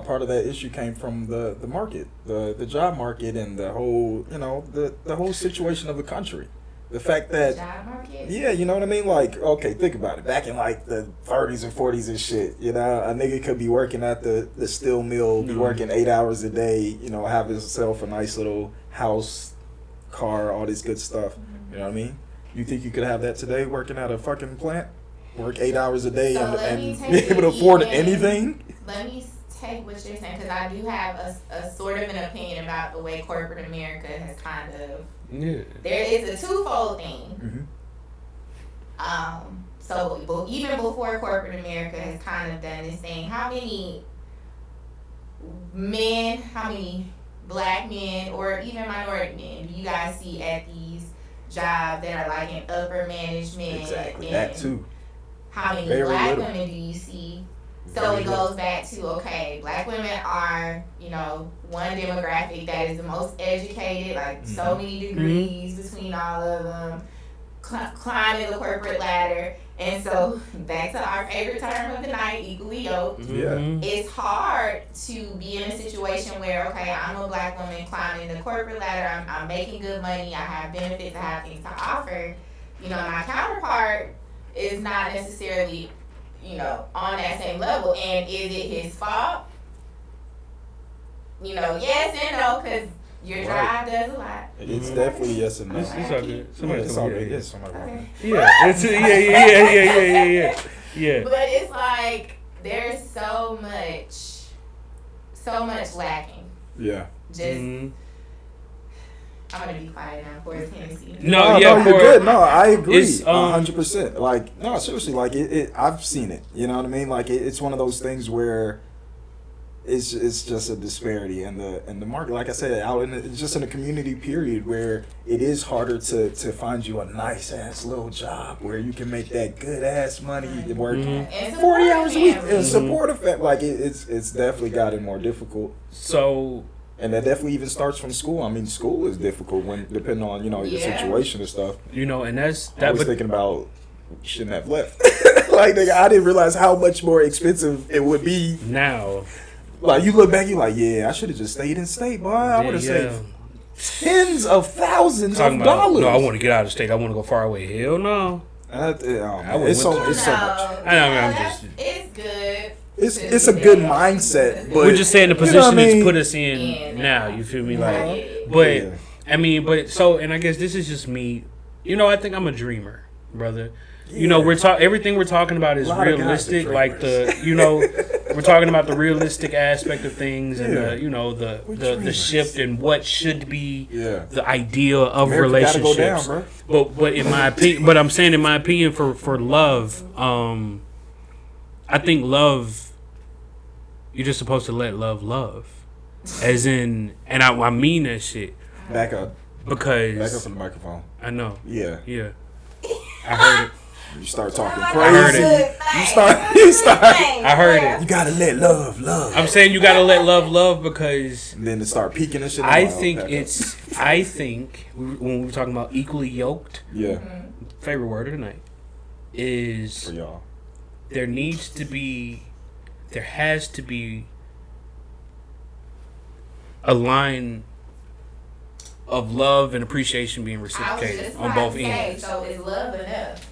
part of that issue came from the market, the job market, and the whole, the whole situation of the country. The fact that, job market? Yeah, you know what I mean? Like, okay, think about it. Back in like the 30s and 40s and shit, a nigga could be working at the steel mill, be working 8 hours a day, have himself a nice little house, car, all this good stuff. You know what I mean? You think you could have that today working at a fucking plant? Work 8 hours a day So let and me take be able to it afford even- anything? Let me take what you're saying, because I do have a sort of an opinion about the way corporate America has kind of. Yeah. There is a twofold thing. Mm-hmm. So even before corporate America has kind of done this thing, how many black men, or even minority men, do you guys see at these jobs that are like in upper management? Exactly. And That too. how many Very black little. women do you see? So Very it goes back to, okay, black women are, one demographic that is the most educated, like so many degrees between all of them, climbing the corporate ladder. And so back to our favorite term of the night, equally yoked. Yeah. It's hard to be in a situation where, okay, I'm a black woman climbing the corporate ladder, I'm making good money, I have benefits, I have things to offer. My counterpart is not necessarily, on that same level. And is it his fault? Yes and no, because your drive does a lot. It's definitely yes and no. It's all good. Somebody It's tell all me. good. Yes, somebody. Okay. Yeah. It's yeah. But it's like there's so much lacking. Yeah. Just I'm gonna be quiet now for his Hennessy. No, you're good. No, I agree. It's, 100%. Like, no, seriously, like it I've seen it. You know what I mean? Like it's one of those things where it's just a disparity in the market. Like I said, it's just in a community period where it is harder to find you a nice ass little job where you can make that good ass money working 40 hours a week and support effect. Like it's definitely gotten more difficult. So. And that definitely even starts from school. I mean, school is difficult when depending on your situation and stuff. And that's I was thinking about shouldn't have left. Like nigga, I didn't realize how much more expensive it would be now. Like you look back, you like, yeah, I should have just stayed in state, boy. I would have saved tens of thousands of dollars. No, I want to get out of state. I want to go far away. Hell no. It's so much. It's good. It's a good mindset, but we're just saying the position it's put us in Yeah, now. You feel me? Like, but I mean, and I guess this is just me. I think I'm a dreamer, brother. Everything we're talking about is realistic. Like we're talking about the realistic aspect of things, and the shift in what should be the idea of America relationships. gotta go down, but in my opinion, I'm saying in my opinion for love, I think love, you're just supposed to let love, as in, and I mean that shit. Back up Because from the microphone. I know. Yeah. I heard it. You start talking I crazy. heard it. You start. I heard it. You gotta let love. I'm saying you gotta let love because And then to start peeking and shit. I think when we're talking about equally yoked, favorite word of the night is for y'all. There has to be a line of love and appreciation being reciprocated on both ends. So is love enough?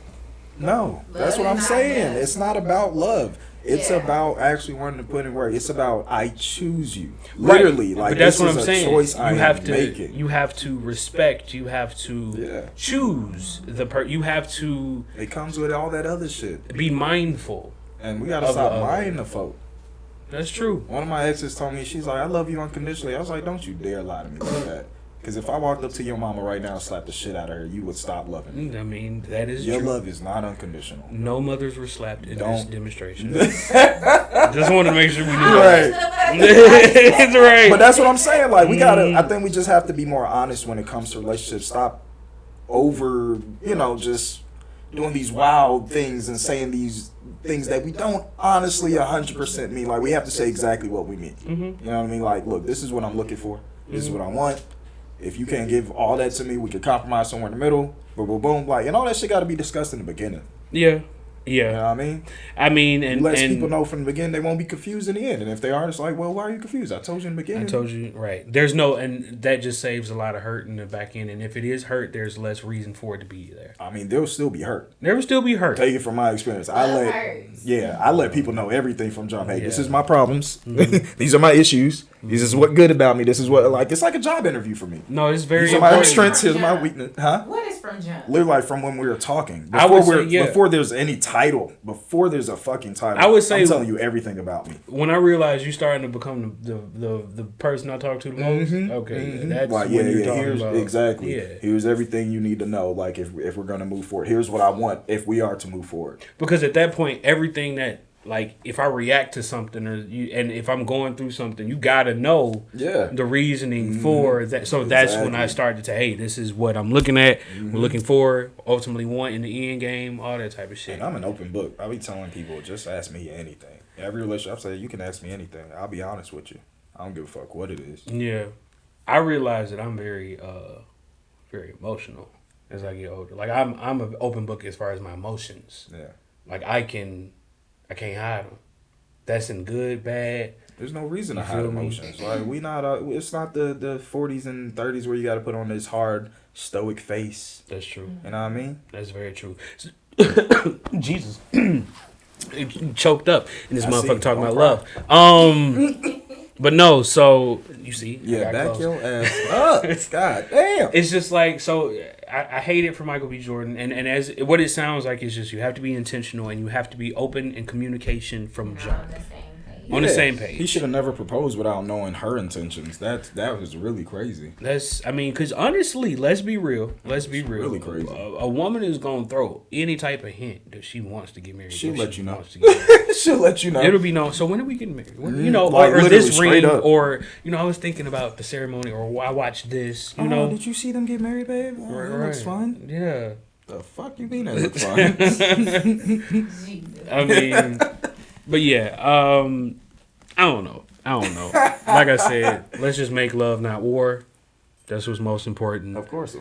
No, that's what I'm saying. It's not about love. It's about actually wanting to put in work. It's about I choose you, literally. Like but that's this what I'm is saying. a choice I am making. You have to respect. You have to choose the You have to. It comes with all that other shit. Be mindful. And we gotta stop lying to folk. That's true. One of my exes told me, she's like, I love you unconditionally. I was like, don't you dare lie to me like that. Because if I walked up to your mama right now and slapped the shit out of her, you would stop loving me. I mean, that is your true. love is not unconditional. No mothers were slapped in this demonstration. Just wanted to make sure we knew. Right. It's right. But that's what I'm saying. Like, we gotta, I think we just have to be more honest when it comes to relationships. Stop over, just doing these wild things and saying these things that we don't honestly 100% mean. Like, we have to say exactly what we mean. Mm-hmm. You know what I mean? Like, look, this is what I'm looking for. This is what I want. If you can't give all that to me, we can compromise somewhere in the middle. Boom, boom, boom. Like, and all that shit got to be discussed in the beginning. Yeah. You know what I mean? And let people know from the beginning they won't be confused in the end. And if they are, it's like, well, why are you confused? I told you in the beginning. I told you, right. There's no, and that just saves a lot of hurt in the back end. And if it is hurt, there's less reason for it to be there. I mean, there'll still be hurt. There will still be hurt. Take it from my experience. I let people know everything from jump. Hey, this is my problems. Mm-hmm. These are my issues. This is what good about me. This is what like. It's like a job interview for me. No, it's very These are my important. strengths. Here's my weakness. Huh? What is from jump? Literally, like from when we were talking. I would say, Before there's any title. Before there's a fucking title. I would say I'm telling you everything about me. When I realized you starting to become the person I talk to the most. Okay, that's Like, when you're talking here's about. exactly. Yeah. Here's everything you need to know. Like if we're gonna move forward. Here's what I want if we are to move forward. Because at that point, everything that like if I react to something and if I'm going through something, you gotta know the reasoning for that. So that's when I started to say, hey, this is what I'm looking at. We're looking for, ultimately wanting the end game, all that type of shit. And I'm an open book. I be telling people, just ask me anything. Every relationship, I say you can ask me anything. I'll be honest with you. I don't give a fuck what it is. Yeah, I realize that I'm very very emotional as I get older. Like I'm an open book as far as my emotions. Yeah. Like I can't hide them. That's in good, bad. There's no reason to hide emotions. Like we not. It's not the 40s and 30s where you got to put on this hard stoic face. That's true. You know what I mean? That's very true. Jesus, choked up in this motherfucker talking about love. But no. So you see, yeah, back your ass up. God damn. It's just like so. I hate it for Michael B. Jordan, and as what it sounds like is just you have to be intentional and you have to be open in communication from jump. On the same page. He should have never proposed without knowing her intentions. That was really crazy. Because honestly, let's be real. Really crazy. A woman is gonna throw any type of hint that she wants to get married. She'll let you know. She'll She'll let you know. It'll be no. So when are we getting married? When, like or this literally ring, straight up. or I was thinking about the ceremony, or I watched this. You know, did you see them get married, babe? Oh, right, that looks fun. Yeah. The fuck you mean that looks fun? I mean, but yeah. I don't know. Like I said, let's just make love, not war. That's what's most important. Of course.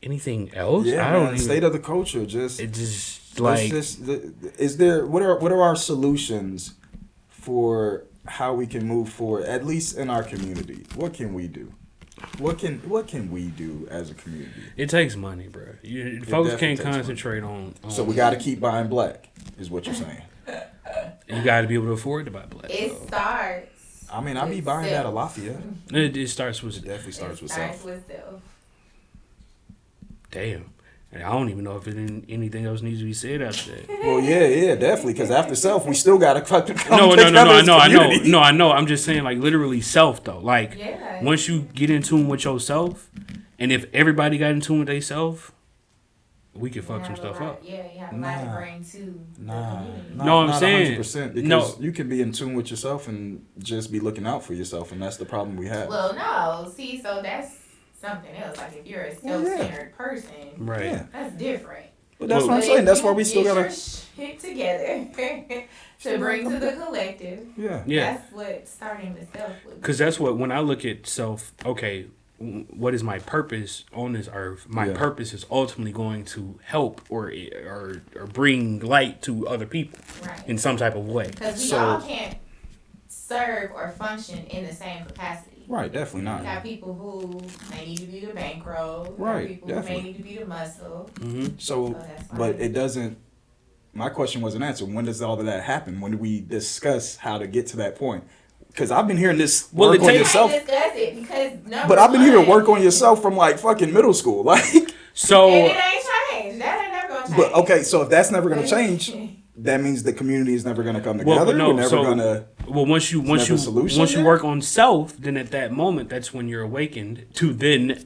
Anything else? Yeah, I don't man, even, state of the culture. Is there what are our solutions for how we can move forward? At least in our community, what can we do? What can we do as a community? It takes money, bro. Folks can't concentrate on. So we got to keep buying black, is what you're saying. You got to be able to afford to buy black. It starts. I mean, I be buying that a Lafayette. It starts with. It definitely starts with self. Damn. And I don't even know if anything else needs to be said after that. Well, yeah, definitely. Because after self, we still got to fucking come No, together. I know. I'm just saying, like, literally self, though. Like, Yeah. once you get in tune with yourself, and if everybody got in tune with themselves, we could fuck some stuff up. Yeah, you have a lot to bring to the community. No, I'm saying 100%, because you can be in tune with yourself and just be looking out for yourself, and that's the problem we have. Well, no. See, so that's something else. Like if you're a self-centered person, Right. Yeah. that's different. But that's what I'm saying. That's why we still gotta hit together to bring to the collective. Yeah. That's what starting with self would be. Because that's what, when I look at self, okay, what is my purpose on this earth? My purpose is ultimately going to help or bring light to other people in some type of way. Because we all can't serve or function in the same capacity. Right, definitely not. You have people who may need to be the bankroll. Right, People who may need to be the muscle. Mm-hmm. So that's fine. but it doesn't. My question wasn't answered. When does all of that happen? When do we discuss how to get to that point? Because I've been hearing this work on yourself. I discuss it because But I've been hearing work on yourself from like fucking middle school, like. So. And it ain't changed. That ain't never gonna change. But okay, so if that's never gonna change, that means the community is never gonna come together. We're never gonna. Well, once you work on self, then at that moment, that's when you're awakened to then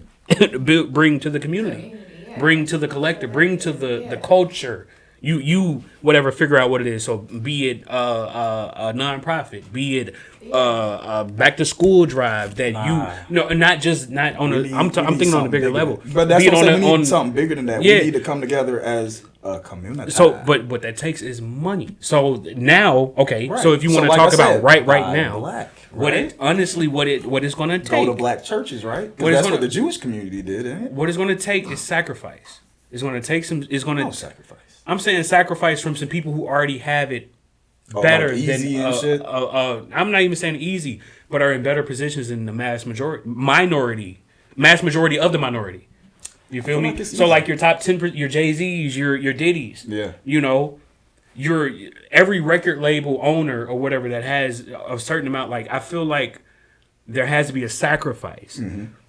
bring to the community, bring to the collective, bring to the culture. You whatever, figure out what it is. So be it a nonprofit, be it back to school drive that not on a. I'm thinking on a bigger level. But that's what I'm saying. We need something bigger than that. Yeah. We need to come together as a community. So, but what that takes is money. So now, okay. Right. So if you want to like talk I said, about right now, black, what it honestly, what it's going to take. Go to black churches, right? That's what the Jewish community did, isn't it? What it's going to take is sacrifice. It's going to take some. It's going to sacrifice. I'm saying sacrifice from some people who already have it better like easy than. And shit? I'm not even saying easy, but are in better positions than the mass majority of the minority. You feel me? like So like your top 10, your Jay-Z's, your Diddy's. Yeah. You know, every record label owner or whatever that has a certain amount. Like I feel like there has to be a sacrifice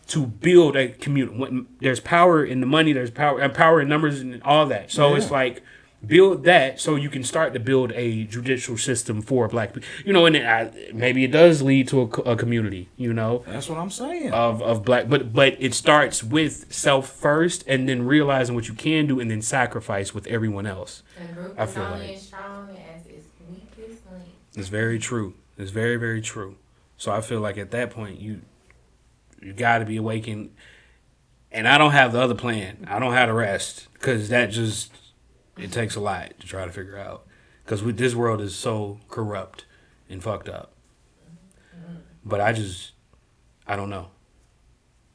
to build a community. There's power in the money. There's power in numbers and all that. So it's like build that so you can start to build a judicial system for black people. You know, and maybe it does lead to a community. You know, That's what I'm saying. of black, but it starts with self first, and then realizing what you can do, and then sacrifice with everyone else. The group I is feel only like as strong as its weakest link. it's very true. It's very, very true. So I feel like at that point you got to be awakened, and I don't have the other plan. I don't have the rest because that just it takes a lot to try to figure out because this world is so corrupt and fucked up. But I don't know.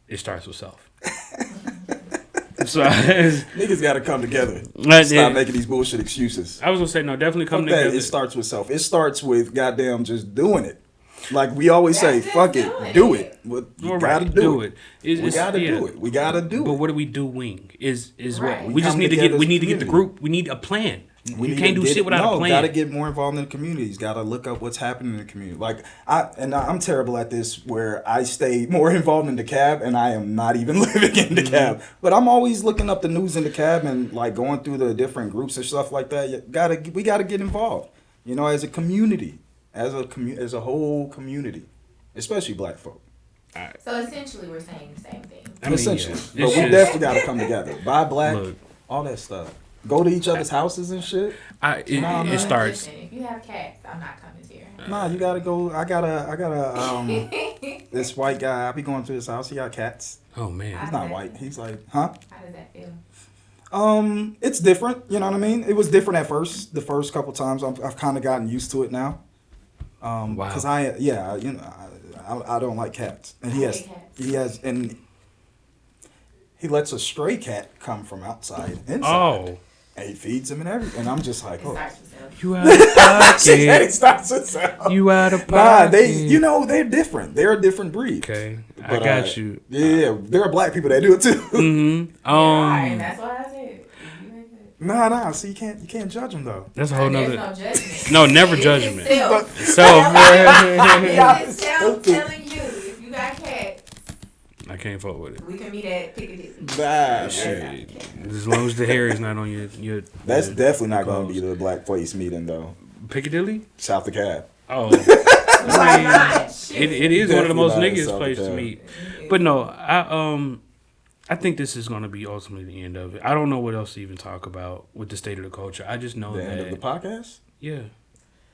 It starts with self. So Niggas got to come together. Stop making these bullshit excuses. I was gonna say no, definitely come Fuck that. together. It starts with self. It starts with goddamn just doing it. Like we always say, fuck it, do it. You gotta do it. We gotta do it. We gotta do it. But what are we doing? Is Right. what we just need to get. We need to get the group. We need a plan. You can't do shit without a plan. Gotta get more involved in the communities. Gotta look up what's happening in the community. Like I'm terrible at this, where I stay more involved in the cab, and I am not even living in the cab. But I'm always looking up the news in the cab and like going through the different groups and stuff like that. We gotta get involved. You know, as a community, as a whole community, especially black folk. So essentially, we're saying the same thing. Essentially, yeah. but we definitely gotta come together. Buy black, Look. all that stuff. Go to each other's houses and shit. It starts. Listen, if you have cats, I'm not coming to your house. Nah, you gotta go. I gotta this white guy, I be going to his house. He got cats. Oh man. He's not white. He's like, huh? How does that feel? It's different. You know what I mean? It was different at first. The first couple times, I've kind of gotten used to it now. Wow. Because I don't like cats, and he has, and he lets a stray cat come from outside inside. Oh. And he feeds him and everything. And I'm just like, It oh. starts with self. You out of pocket. It starts with self. You out of pocket. Nah, they're different. They're a different breed. Okay, I But, got you. Yeah, there are black people that do it too. Mm-hmm. And that's what I said. You ain't good. Nah. So you can't judge them though. That's a whole There's nother. no judgment. No, never It's judgment. self. So It's self telling you if you got cats, I can't fuck with it. we can meet at Piccadilly. Nah, Shit. As long as the hair is not on your That's your definitely not going to clothes. be the black place meeting though. Piccadilly. South of Cab. Oh, Why not? it is one of the most Definitely niggas not places to South meet. But no, I think this is going to be ultimately the end of it. I don't know what else to even talk about with the state of the culture. I just know The that end of the podcast. yeah,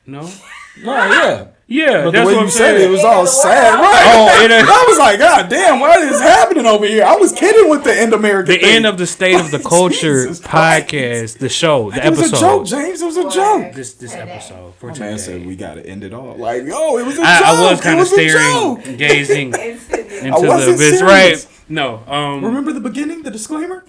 no, No, yeah. yeah, But that's the way what I'm you said saying. it was all sad, right? Oh, I was like, God damn, what is happening over here? I was kidding with the end American the thing. end of the State of the Culture Jesus Christ. podcast, the show, the It was episode. a joke, James. It was a joke. This episode for My today. man said we gotta end it all. Like, yo, it was a joke. I was kind It of a staring, joke. gazing I into the wasn't abyss. serious. Right? No. Remember the beginning, the disclaimer?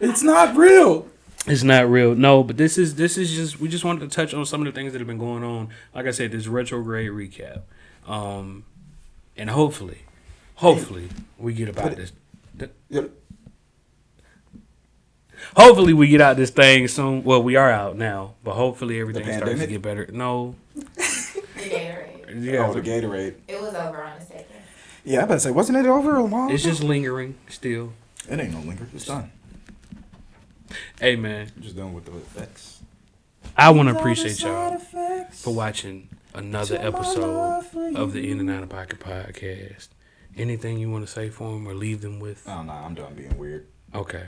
It's not real. It's not real. No, but this is just we just wanted to touch on some of the things that have been going on. Like I said, this retrograde recap, and hopefully we get about this. Yep. Hopefully we get out this thing soon. Well, we are out now, but hopefully everything starts to pandemic? get better. No, The Gatorade. yeah, Oh, the Gatorade. It was over on the second. Yeah, I better say, wasn't it over a long? it's just lingering still. It ain't no linger. It's done. Hey man, Just done with the effects. I want to appreciate y'all for watching another episode of the In and Out of Pocket podcast. Anything you want to say for them or leave them with? Oh no, I'm done being weird. Okay.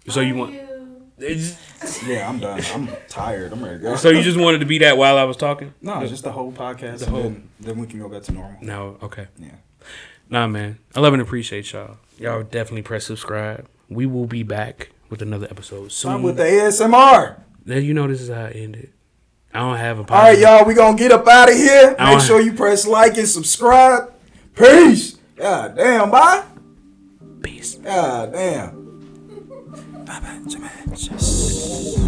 So you want? Yeah, I'm done. I'm tired. I'm ready to go. So you just wanted to be that while I was talking? No, it's just the whole podcast. The whole- then we can go back to normal. No. Okay. Yeah. Nah, man. I love and appreciate y'all. Y'all definitely press subscribe. We will be back with another episode soon. I'm with the ASMR. Then you know this is how I end it. I don't have a All right, y'all. We gonna get up out of here. I don't- Make sure you press like and subscribe. Peace. God damn, bye. Peace. God damn. Bye bye.